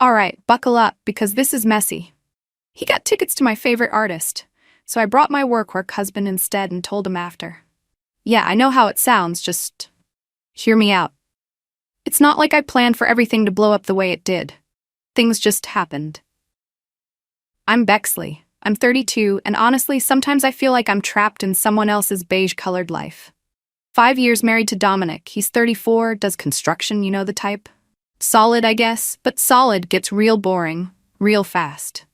Alright, buckle up, because this is messy. He got tickets to my favorite artist, so I brought my work husband instead and told him after. Yeah, I know how it sounds, just hear me out. It's not like I planned for everything to blow up the way it did. Things just happened. I'm Bexley. I'm 32, and honestly, sometimes I feel like I'm trapped in someone else's beige-colored life. 5 years married to Dominic. He's 34, does construction, you know the type. Solid, I guess, but solid gets real boring, real fast.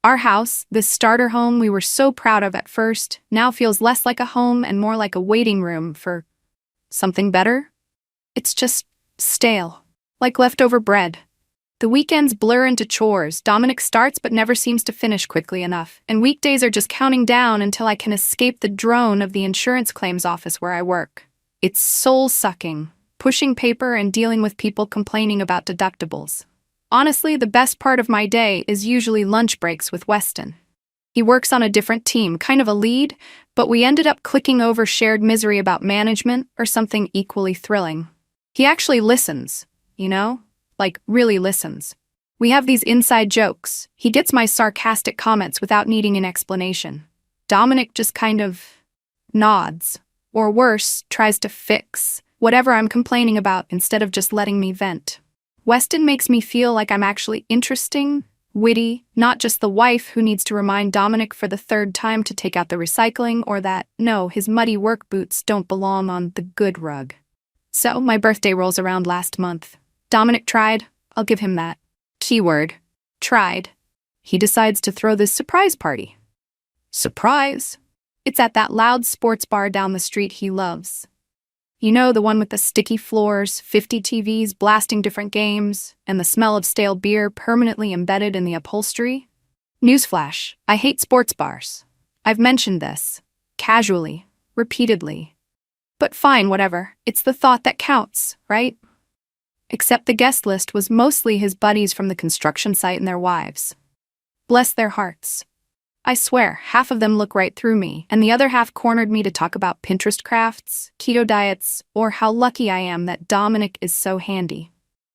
Our house, this starter home we were so proud of at first, now feels less like a home and more like a waiting room for something better. It's just stale, like leftover bread. The weekends blur into chores. Dominic starts but never seems to finish quickly enough, and weekdays are just counting down until I can escape the drone of the insurance claims office where I work. It's soul-sucking, pushing paper and dealing with people complaining about deductibles. Honestly, the best part of my day is usually lunch breaks with Weston. He works on a different team, kind of a lead, but we ended up clicking over shared misery about management or something equally thrilling. He actually listens, you know? Like, really listens. We have these inside jokes. He gets my sarcastic comments without needing an explanation. Dominic just kind of nods, or worse, tries to fix whatever I'm complaining about instead of just letting me vent. Weston makes me feel like I'm actually interesting, witty, not just the wife who needs to remind Dominic for the third time to take out the recycling or that, no, his muddy work boots don't belong on the good rug. So, my birthday rolls around last month. Dominic tried, I'll give him that. Keyword, tried. He decides to throw this surprise party. Surprise? It's at that loud sports bar down the street he loves. You know, the one with the sticky floors, 50 TVs blasting different games, and the smell of stale beer permanently embedded in the upholstery? Newsflash, I hate sports bars. I've mentioned this. Casually. Repeatedly. But fine, whatever. It's the thought that counts, right? Except the guest list was mostly his buddies from the construction site and their wives. Bless their hearts. I swear, half of them look right through me, and the other half cornered me to talk about Pinterest crafts, keto diets, or how lucky I am that Dominic is so handy.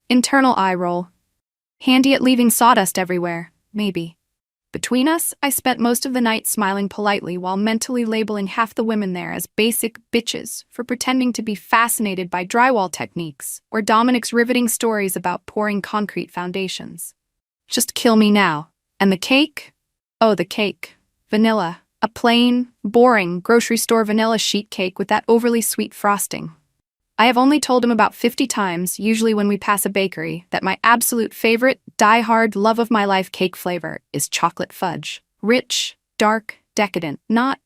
Internal eye roll. Handy at leaving sawdust everywhere, maybe. Between us, I spent most of the night smiling politely while mentally labeling half the women there as basic bitches for pretending to be fascinated by drywall techniques or Dominic's riveting stories about pouring concrete foundations. Just kill me now. And the cake? Oh, the cake. Vanilla. A plain, boring, grocery store vanilla sheet cake with that overly sweet frosting. I have only told him about 50 times, usually when we pass a bakery, that my absolute favorite, die-hard, love-of-my-life cake flavor is chocolate fudge. Rich, dark, decadent. Not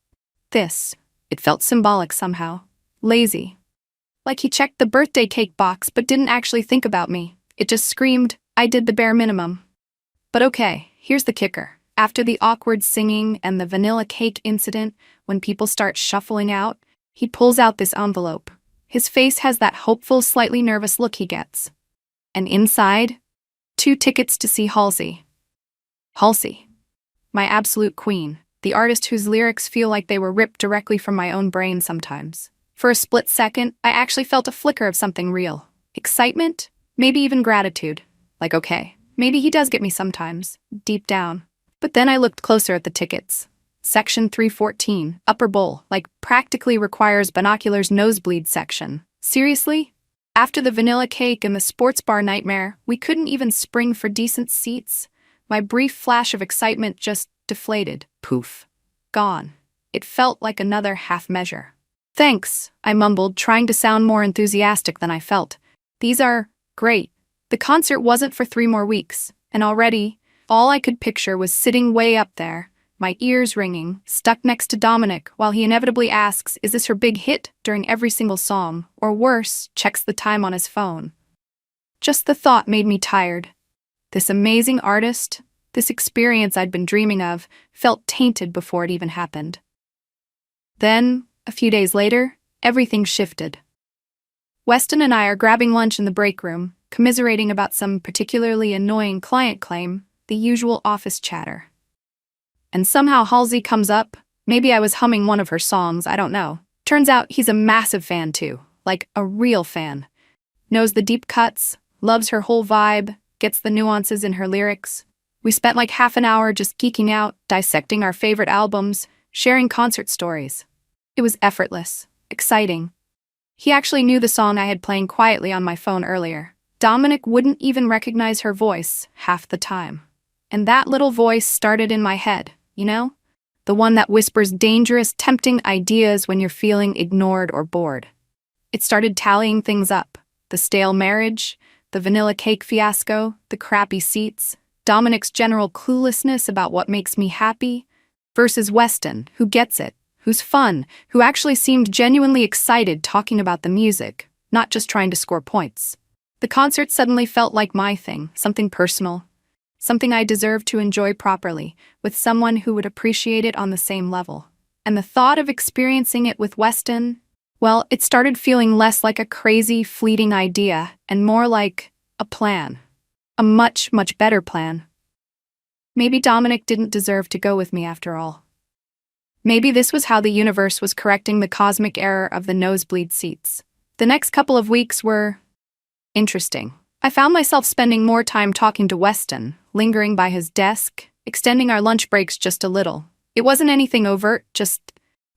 this. It felt symbolic somehow. Lazy. Like he checked the birthday cake box but didn't actually think about me. It just screamed, I did the bare minimum. But okay, here's the kicker. After the awkward singing and the vanilla cake incident, when people start shuffling out, he pulls out this envelope. His face has that hopeful, slightly nervous look he gets. And inside, 2 tickets to see Halsey. Halsey. My absolute queen. The artist whose lyrics feel like they were ripped directly from my own brain sometimes. For a split second, I actually felt a flicker of something real. Excitement? Maybe even gratitude. Like, okay, maybe he does get me sometimes, deep down. But then I looked closer at the tickets. Section 314, upper bowl, like practically requires binoculars nosebleed section. Seriously? After the vanilla cake and the sports bar nightmare, we couldn't even spring for decent seats? My brief flash of excitement just deflated. Poof. Gone. It felt like another half measure. Thanks, I mumbled, trying to sound more enthusiastic than I felt. These are great. The concert wasn't for 3 more weeks, and already, all I could picture was sitting way up there, my ears ringing, stuck next to Dominic while he inevitably asks, is this her big hit, during every single song, or worse, checks the time on his phone. Just the thought made me tired. This amazing artist, this experience I'd been dreaming of, felt tainted before it even happened. Then, a few days later, everything shifted. Weston and I are grabbing lunch in the break room, commiserating about some particularly annoying client claim, the usual office chatter. And somehow Halsey comes up. Maybe I was humming one of her songs, I don't know. Turns out he's a massive fan too, like a real fan. Knows the deep cuts, loves her whole vibe, gets the nuances in her lyrics. We spent like half an hour just geeking out, dissecting our favorite albums, sharing concert stories. It was effortless, exciting. He actually knew the song I had playing quietly on my phone earlier. Dominic wouldn't even recognize her voice half the time. And that little voice started in my head, you know? The one that whispers dangerous, tempting ideas when you're feeling ignored or bored. It started tallying things up. The stale marriage, the vanilla cake fiasco, the crappy seats, Dominic's general cluelessness about what makes me happy, versus Weston, who gets it, who's fun, who actually seemed genuinely excited talking about the music, not just trying to score points. The concert suddenly felt like my thing, something personal, something I deserved to enjoy properly, with someone who would appreciate it on the same level. And the thought of experiencing it with Weston, well, it started feeling less like a crazy, fleeting idea and more like a plan. A much, much better plan. Maybe Dominic didn't deserve to go with me after all. Maybe this was how the universe was correcting the cosmic error of the nosebleed seats. The next couple of weeks were interesting. I found myself spending more time talking to Weston, lingering by his desk, extending our lunch breaks just a little. It wasn't anything overt, just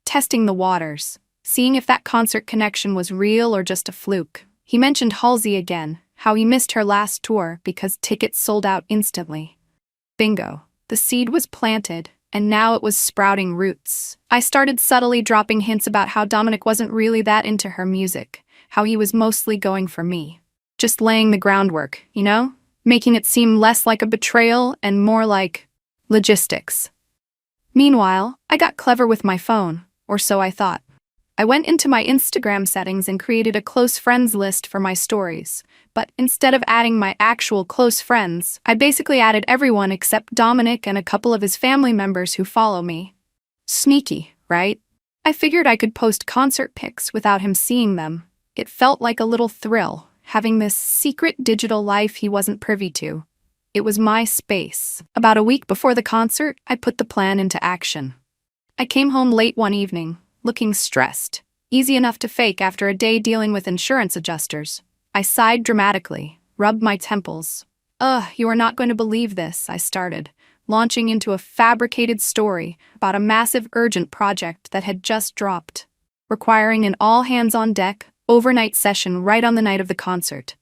testing the waters, seeing if that concert connection was real or just a fluke. He mentioned Halsey again, how he missed her last tour because tickets sold out instantly. Bingo. The seed was planted, and now it was sprouting roots. I started subtly dropping hints about how Dominic wasn't really that into her music, how he was mostly going for me. Just laying the groundwork, you know? Making it seem less like a betrayal and more like logistics. Meanwhile, I got clever with my phone, or so I thought. I went into my Instagram settings and created a close friends list for my stories, but instead of adding my actual close friends, I basically added everyone except Dominic and a couple of his family members who follow me. Sneaky, right? I figured I could post concert pics without him seeing them. It felt like a little thrill, having this secret digital life he wasn't privy to. It was my space. About a week before the concert, I put the plan into action. I came home late one evening, looking stressed. Easy enough to fake after a day dealing with insurance adjusters. I sighed dramatically, rubbed my temples. You are not going to believe this, I started, launching into a fabricated story about a massive urgent project that had just dropped, requiring an all-hands-on-deck, overnight session right on the night of the concert.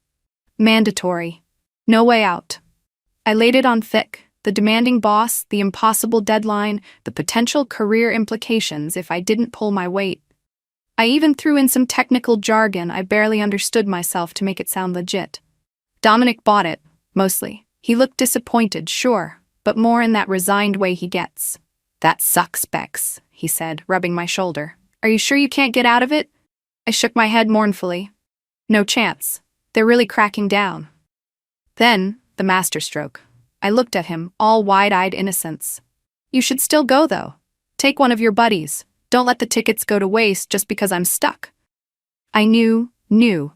Mandatory. No way out. I laid it on thick. The demanding boss, the impossible deadline, the potential career implications if I didn't pull my weight. I even threw in some technical jargon I barely understood myself to make it sound legit. Dominic bought it, mostly. He looked disappointed, sure, but more in that resigned way he gets. That sucks, Bex, he said, rubbing my shoulder. Are you sure you can't get out of it? I shook my head mournfully. No chance. They're really cracking down. Then, the masterstroke. I looked at him, all wide-eyed innocence. You should still go, though. Take one of your buddies. Don't let the tickets go to waste just because I'm stuck. I knew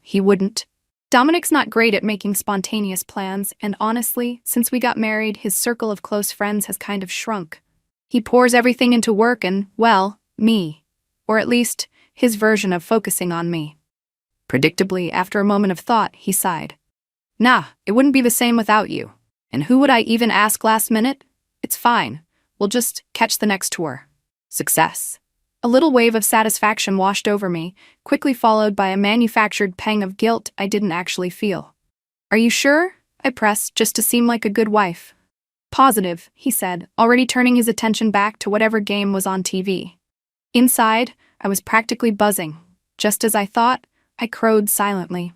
he wouldn't. Dominic's not great at making spontaneous plans, and honestly, since we got married, his circle of close friends has kind of shrunk. He pours everything into work and, well, me. Or at least, his version of focusing on me. Predictably, after a moment of thought, he sighed. Nah, it wouldn't be the same without you. And who would I even ask last minute? It's fine. We'll just catch the next tour. Success. A little wave of satisfaction washed over me, quickly followed by a manufactured pang of guilt I didn't actually feel. Are you sure? I pressed, just to seem like a good wife. Positive, he said, already turning his attention back to whatever game was on TV. Inside, I was practically buzzing. Just as I thought, I crowed silently.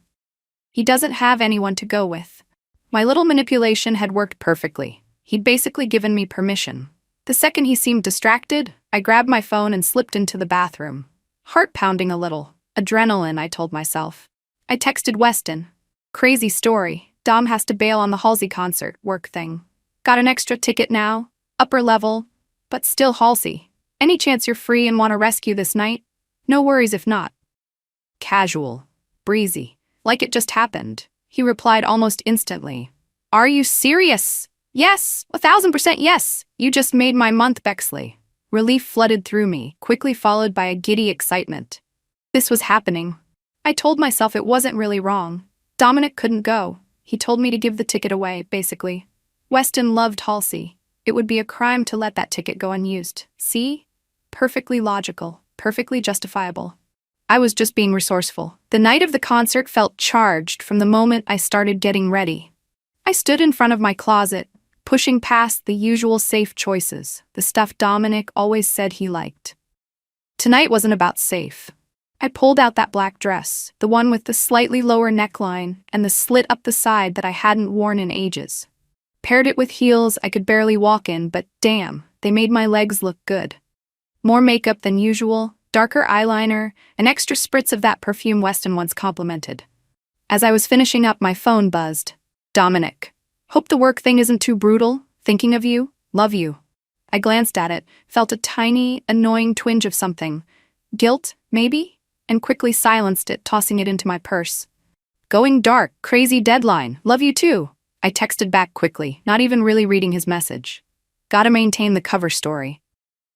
He doesn't have anyone to go with. My little manipulation had worked perfectly. He'd basically given me permission. The second he seemed distracted, I grabbed my phone and slipped into the bathroom. Heart pounding a little. Adrenaline, I told myself. I texted Weston. Crazy story. Dom has to bail on the Halsey concert, work thing. Got an extra ticket now. Upper level. But still Halsey. Any chance you're free and want to rescue this night? No worries if not. Casual. Breezy. Like it just happened. He replied almost instantly. Are you serious? Yes, 1000% yes. You just made my month, Bexley. Relief flooded through me, quickly followed by a giddy excitement. This was happening. I told myself it wasn't really wrong. Dominic couldn't go. He told me to give the ticket away, basically. Weston loved Halsey. It would be a crime to let that ticket go unused. See? Perfectly logical, perfectly justifiable. I was just being resourceful. The night of the concert felt charged from the moment I started getting ready. I stood in front of my closet, pushing past the usual safe choices, the stuff Dominic always said he liked. Tonight wasn't about safe. I pulled out that black dress, the one with the slightly lower neckline and the slit up the side that I hadn't worn in ages. Paired it with heels I could barely walk in, but damn, they made my legs look good. More makeup than usual, darker eyeliner, an extra spritz of that perfume Weston once complimented. As I was finishing up, my phone buzzed. Dominic. Hope the work thing isn't too brutal. Thinking of you. Love you. I glanced at it, felt a tiny, annoying twinge of something. Guilt, maybe? And quickly silenced it, tossing it into my purse. Going dark, crazy deadline. Love you too. I texted back quickly, not even really reading his message. Gotta maintain the cover story.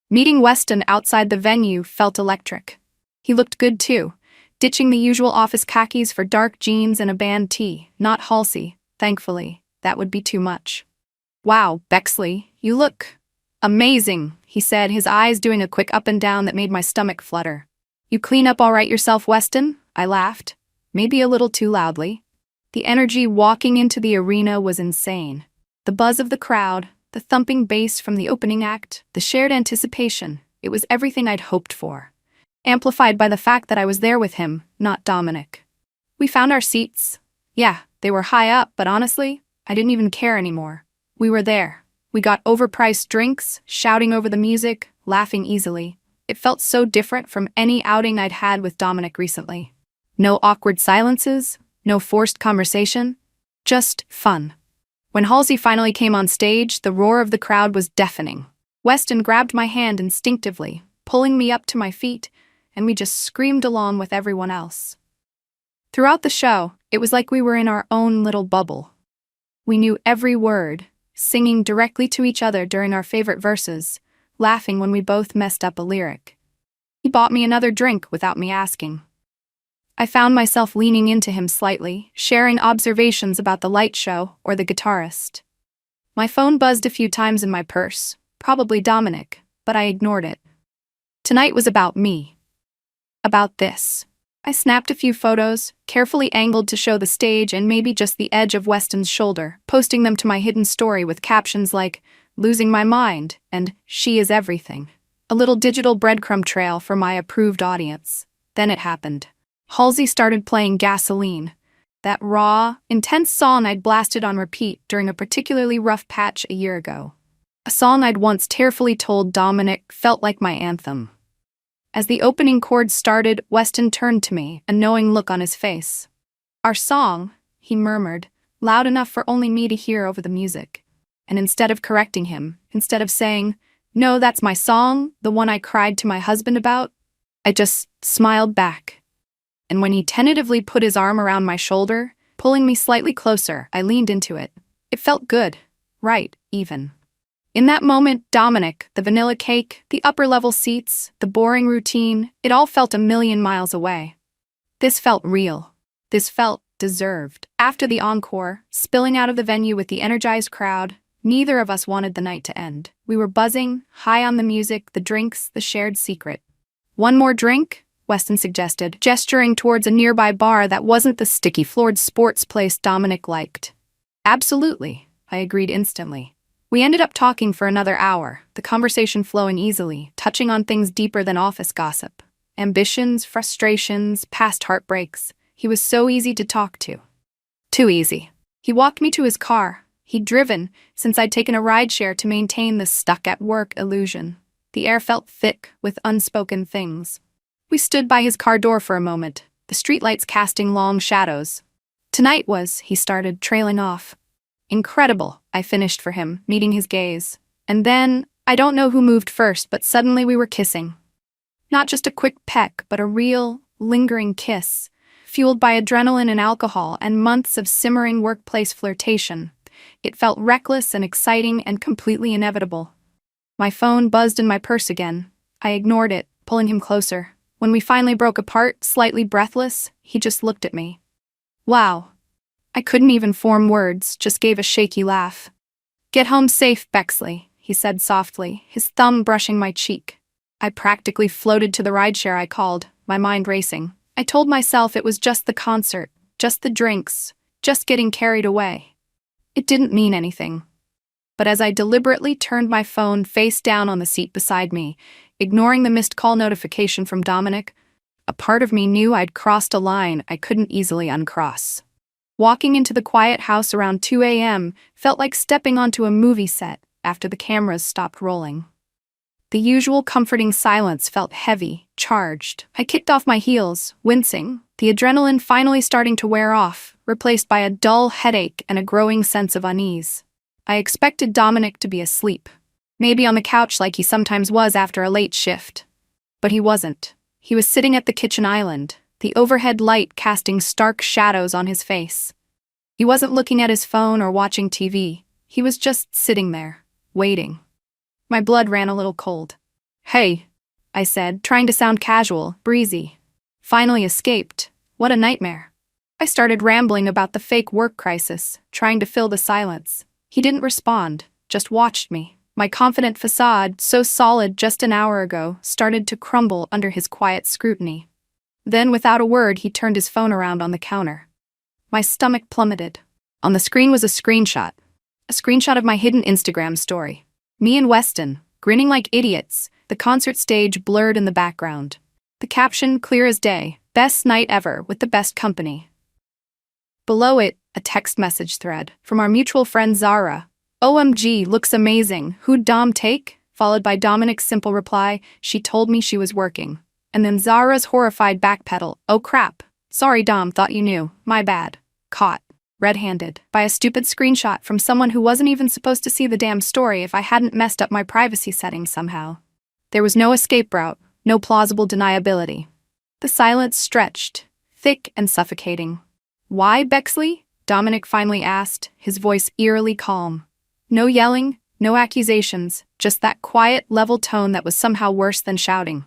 Meeting Weston outside the venue felt electric. He looked good too, ditching the usual office khakis for dark jeans and a band tee, not Halsey, thankfully. That would be too much. Wow, Bexley, you look amazing, he said, his eyes doing a quick up and down that made my stomach flutter. You clean up all right yourself, Weston? I laughed, maybe a little too loudly. The energy walking into the arena was insane. The buzz of the crowd, the thumping bass from the opening act, the shared anticipation, it was everything I'd hoped for. Amplified by the fact that I was there with him, not Dominic. We found our seats. Yeah, they were high up, but honestly, I didn't even care anymore. We were there. We got overpriced drinks, shouting over the music, laughing easily. It felt so different from any outing I'd had with Dominic recently. No awkward silences, no forced conversation, just fun. When Halsey finally came on stage, the roar of the crowd was deafening. Weston grabbed my hand instinctively, pulling me up to my feet, and we just screamed along with everyone else. Throughout the show, it was like we were in our own little bubble. We knew every word, singing directly to each other during our favorite verses, laughing when we both messed up a lyric. He bought me another drink without me asking. I found myself leaning into him slightly, sharing observations about the light show or the guitarist. My phone buzzed a few times in my purse, probably Dominic, but I ignored it. Tonight was about me. About this. I snapped a few photos, carefully angled to show the stage and maybe just the edge of Weston's shoulder, posting them to my hidden story with captions like, "Losing my mind," and "She is everything." A little digital breadcrumb trail for my approved audience. Then it happened. Halsey started playing Gasoline, that raw, intense song I'd blasted on repeat during a particularly rough patch a year ago. A song I'd once tearfully told Dominic felt like my anthem. As the opening chords started, Weston turned to me, a knowing look on his face. "Our song," he murmured, loud enough for only me to hear over the music. And instead of correcting him, instead of saying, "No, that's my song, the one I cried to my husband about," I just smiled back. And when he tentatively put his arm around my shoulder, pulling me slightly closer, I leaned into it. It felt good. Right, even. In that moment, Dominic, the vanilla cake, the upper-level seats, the boring routine, it all felt a million miles away. This felt real. This felt deserved. After the encore, spilling out of the venue with the energized crowd, neither of us wanted the night to end. We were buzzing, high on the music, the drinks, the shared secret. "One more drink?" Weston suggested, gesturing towards a nearby bar that wasn't the sticky-floored sports place Dominic liked. "Absolutely," I agreed instantly. We ended up talking for another hour, the conversation flowing easily, touching on things deeper than office gossip. Ambitions, frustrations, past heartbreaks. He was so easy to talk to. Too easy. He walked me to his car. He'd driven, since I'd taken a rideshare to maintain the stuck-at-work illusion. The air felt thick with unspoken things. We stood by his car door for a moment, the streetlights casting long shadows. "Tonight was," he started, trailing off. "Incredible," I finished for him, meeting his gaze. And then, I don't know who moved first, but suddenly we were kissing. Not just a quick peck, but a real, lingering kiss, fueled by adrenaline and alcohol and months of simmering workplace flirtation. It felt reckless and exciting and completely inevitable. My phone buzzed in my purse again. I ignored it, pulling him closer. When we finally broke apart, slightly breathless, he just looked at me. "Wow. I couldn't even form words, just gave a shaky laugh. "Get home safe, Bexley," he said softly, his thumb brushing my cheek. I practically floated to the rideshare I called, my mind racing. I told myself it was just the concert, just the drinks, just getting carried away. It didn't mean anything. But as I deliberately turned my phone face down on the seat beside me, ignoring the missed call notification from Dominic, a part of me knew I'd crossed a line I couldn't easily uncross. Walking into the quiet house around 2 a.m. felt like stepping onto a movie set after the cameras stopped rolling. The usual comforting silence felt heavy, charged. I kicked off my heels, wincing, the adrenaline finally starting to wear off, replaced by a dull headache and a growing sense of unease. I expected Dominic to be asleep, maybe on the couch like he sometimes was after a late shift. But he wasn't. He was sitting at the kitchen island, the overhead light casting stark shadows on his face. He wasn't looking at his phone or watching TV. He was just sitting there, waiting. My blood ran a little cold. "Hey," I said, trying to sound casual, breezy. Finally escaped. What a nightmare. I started rambling about the fake work crisis, trying to fill the silence. He didn't respond, just watched me. My confident facade, so solid just an hour ago, started to crumble under his quiet scrutiny. Then, without a word, he turned his phone around on the counter. My stomach plummeted. On the screen was a screenshot of my hidden Instagram story. Me and Weston, grinning like idiots, the concert stage blurred in the background. The caption clear as day, "Best night ever with the best company." Below it, a text message thread from our mutual friend Zara. "OMG, looks amazing. Who'd Dom take?" Followed by Dominic's simple reply, "She told me she was working." And then Zara's horrified backpedal, "Oh crap. Sorry Dom, thought you knew. My bad." Caught. Red-handed, by a stupid screenshot from someone who wasn't even supposed to see the damn story if I hadn't messed up my privacy settings somehow. There was no escape route, no plausible deniability. The silence stretched, thick and suffocating. "Why, Bexley?" Dominic finally asked, his voice eerily calm. No yelling, no accusations, just that quiet, level tone that was somehow worse than shouting.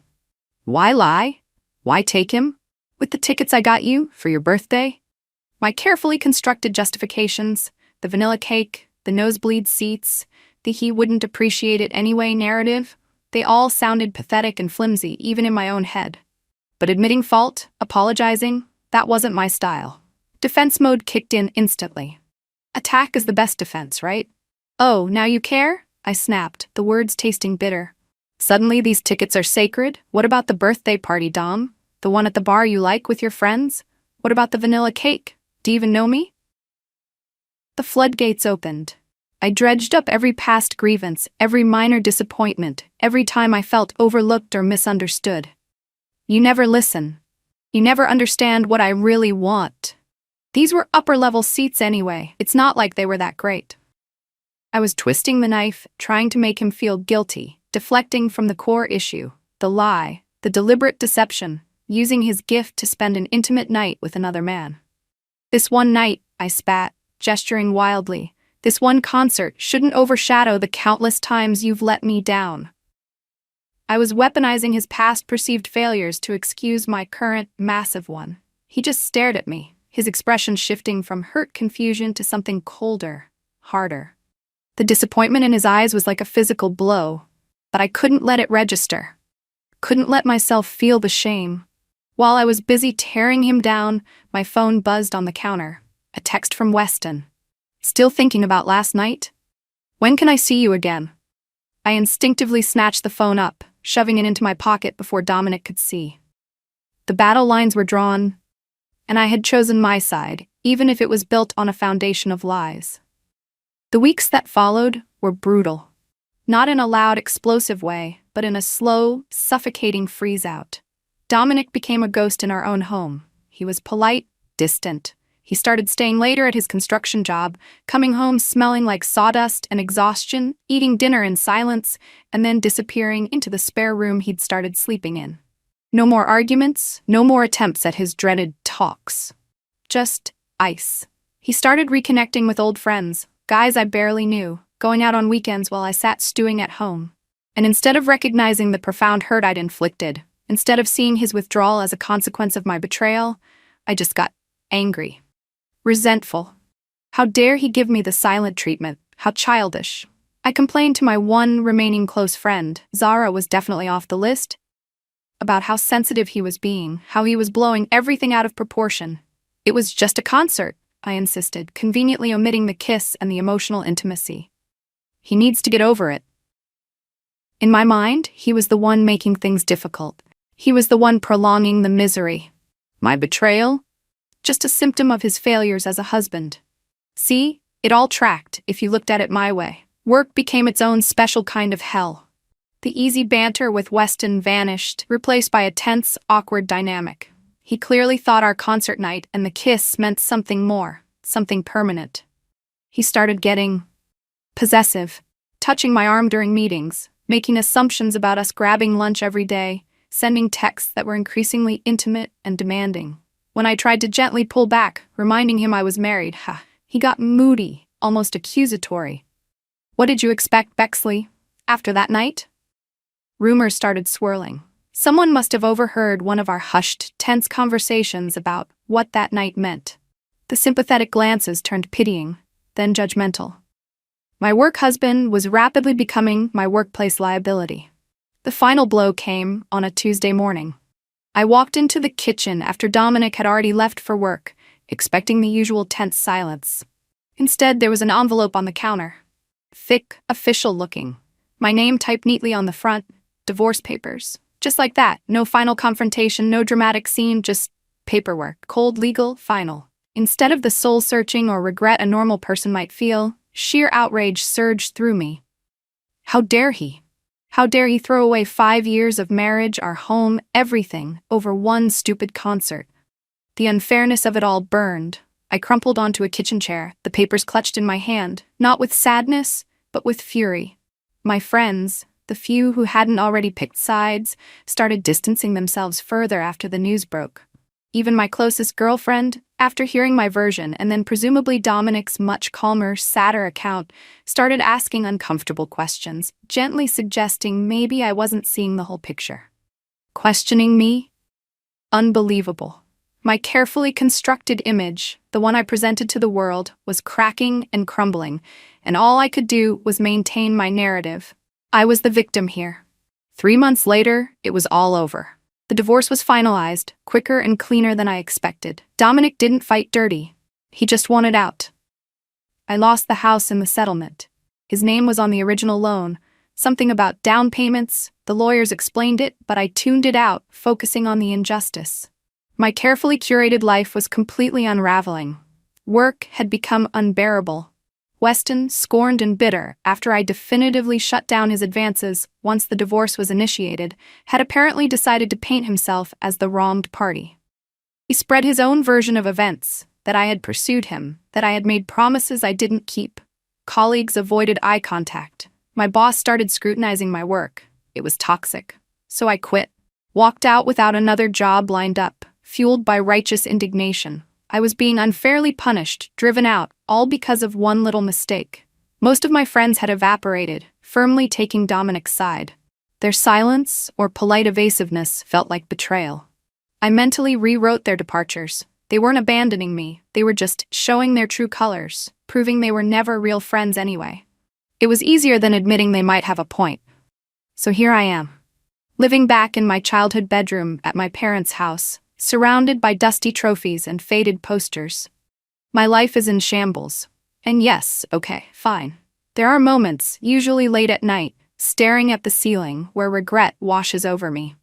"Why lie? Why take him? With the tickets I got you for your birthday?" My carefully constructed justifications, the vanilla cake, the nosebleed seats, the "he wouldn't appreciate it anyway" narrative, they all sounded pathetic and flimsy even in my own head. But admitting fault, apologizing, that wasn't my style. Defense mode kicked in instantly. Attack is the best defense, right? "Oh, now you care?" I snapped, the words tasting bitter. "Suddenly these tickets are sacred? What about the birthday party, Dom? The one at the bar you like with your friends? What about the vanilla cake? Do you even know me?" The floodgates opened. I dredged up every past grievance, every minor disappointment, every time I felt overlooked or misunderstood. You never listen. You never understand what I really want. These were upper-level seats anyway. It's not like they were that great. I was twisting the knife, trying to make him feel guilty, deflecting from the core issue, the lie, the deliberate deception, using his gift to spend an intimate night with another man. "This one night," I spat, gesturing wildly, "this one concert shouldn't overshadow the countless times you've let me down." I was weaponizing his past perceived failures to excuse my current, massive one. He just stared at me, his expression shifting from hurt confusion to something colder, harder. The disappointment in his eyes was like a physical blow, but I couldn't let it register. Couldn't let myself feel the shame. While I was busy tearing him down, my phone buzzed on the counter. A text from Weston. "Still thinking about last night? When can I see you again?" I instinctively snatched the phone up, shoving it into my pocket before Dominic could see. The battle lines were drawn, and I had chosen my side, even if it was built on a foundation of lies. The weeks that followed were brutal. Not in a loud, explosive way, but in a slow, suffocating freeze-out. Dominic became a ghost in our own home. He was polite, distant. He started staying later at his construction job, coming home smelling like sawdust and exhaustion, eating dinner in silence, and then disappearing into the spare room he'd started sleeping in. No more arguments, no more attempts at his dreaded talks. Just ice. He started reconnecting with old friends, guys I barely knew, going out on weekends while I sat stewing at home. And instead of recognizing the profound hurt I'd inflicted, instead of seeing his withdrawal as a consequence of my betrayal, I just got angry. resentful. How dare he give me the silent treatment? How childish. I complained to my one remaining close friend, Zara was definitely off the list, about how sensitive he was being, how he was blowing everything out of proportion. It was just a concert, I insisted, conveniently omitting the kiss and the emotional intimacy. He needs to get over it. In my mind, he was the one making things difficult. He was the one prolonging the misery. My betrayal? Just a symptom of his failures as a husband. See, it all tracked if you looked at it my way. Work became its own special kind of hell. The easy banter with Weston vanished, replaced by a tense, awkward dynamic. He clearly thought our concert night and the kiss meant something more, something permanent. He started getting possessive, touching my arm during meetings, making assumptions about us grabbing lunch every day, sending texts that were increasingly intimate and demanding. When I tried to gently pull back, reminding him I was married, he got moody, almost accusatory. What did you expect, Bexley? After that night? Rumors started swirling. Someone must have overheard one of our hushed, tense conversations about what that night meant. The sympathetic glances turned pitying, then judgmental. My work husband was rapidly becoming my workplace liability. The final blow came on a Tuesday morning. I walked into the kitchen after Dominic had already left for work, expecting the usual tense silence. Instead, there was an envelope on the counter. Thick, official-looking. My name typed neatly on the front, divorce papers. Just like that, no final confrontation, no dramatic scene, just paperwork. Cold, legal, final. Instead of the soul-searching or regret a normal person might feel, sheer outrage surged through me. How dare he? How dare he throw away 5 years of marriage, our home, everything, over one stupid concert? The unfairness of it all burned. I crumpled onto a kitchen chair, the papers clutched in my hand, not with sadness, but with fury. My friends, the few who hadn't already picked sides, started distancing themselves further after the news broke. Even my closest girlfriend, after hearing my version and then presumably Dominic's much calmer, sadder account, started asking uncomfortable questions, gently suggesting maybe I wasn't seeing the whole picture. Questioning me? Unbelievable. My carefully constructed image, the one I presented to the world, was cracking and crumbling, and all I could do was maintain my narrative. I was the victim here. 3 months later, it was all over. The divorce was finalized, quicker and cleaner than I expected. Dominic didn't fight dirty. He just wanted out. I lost the house in the settlement. His name was on the original loan. Something about down payments. The lawyers explained it, but I tuned it out, focusing on the injustice. My carefully curated life was completely unraveling. Work had become unbearable. Weston, scorned and bitter after I definitively shut down his advances once the divorce was initiated, had apparently decided to paint himself as the wronged party. He spread his own version of events, that I had pursued him, that I had made promises I didn't keep. Colleagues avoided eye contact. My boss started scrutinizing my work. It was toxic. So I quit. Walked out without another job lined up, fueled by righteous indignation. I was being unfairly punished, driven out, all because of one little mistake. Most of my friends had evaporated, firmly taking Dominic's side. Their silence, or polite evasiveness, felt like betrayal. I mentally rewrote their departures. They weren't abandoning me, they were just showing their true colors, proving they were never real friends anyway. It was easier than admitting they might have a point. So here I am, living back in my childhood bedroom at my parents' house, surrounded by dusty trophies and faded posters. My life is in shambles. And yes, okay, fine. There are moments, usually late at night, staring at the ceiling where regret washes over me.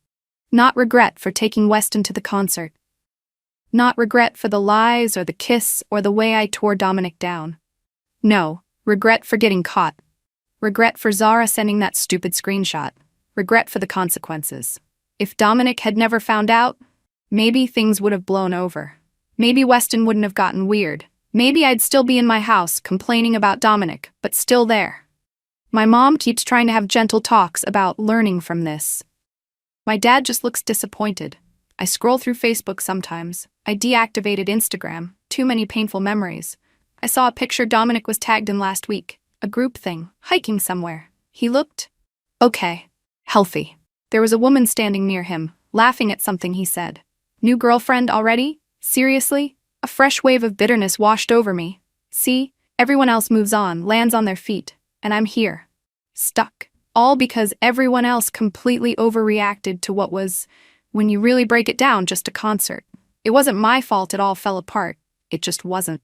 Not regret for taking Weston to the concert. Not regret for the lies or the kiss or the way I tore Dominic down. No, regret for getting caught. Regret for Zara sending that stupid screenshot. Regret for the consequences. If Dominic had never found out, maybe things would have blown over. Maybe Weston wouldn't have gotten weird. Maybe I'd still be in my house complaining about Dominic, but still there. My mom keeps trying to have gentle talks about learning from this. My dad just looks disappointed. I scroll through Facebook sometimes. I deactivated Instagram. Too many painful memories. I saw a picture Dominic was tagged in last week. A group thing, hiking somewhere. He looked okay, healthy. There was a woman standing near him, laughing at something he said. New girlfriend already? Seriously? A fresh wave of bitterness washed over me. See, everyone else moves on, lands on their feet, and I'm here, stuck. All because everyone else completely overreacted to what was, when you really break it down, just a concert. It wasn't my fault it all fell apart. It just wasn't.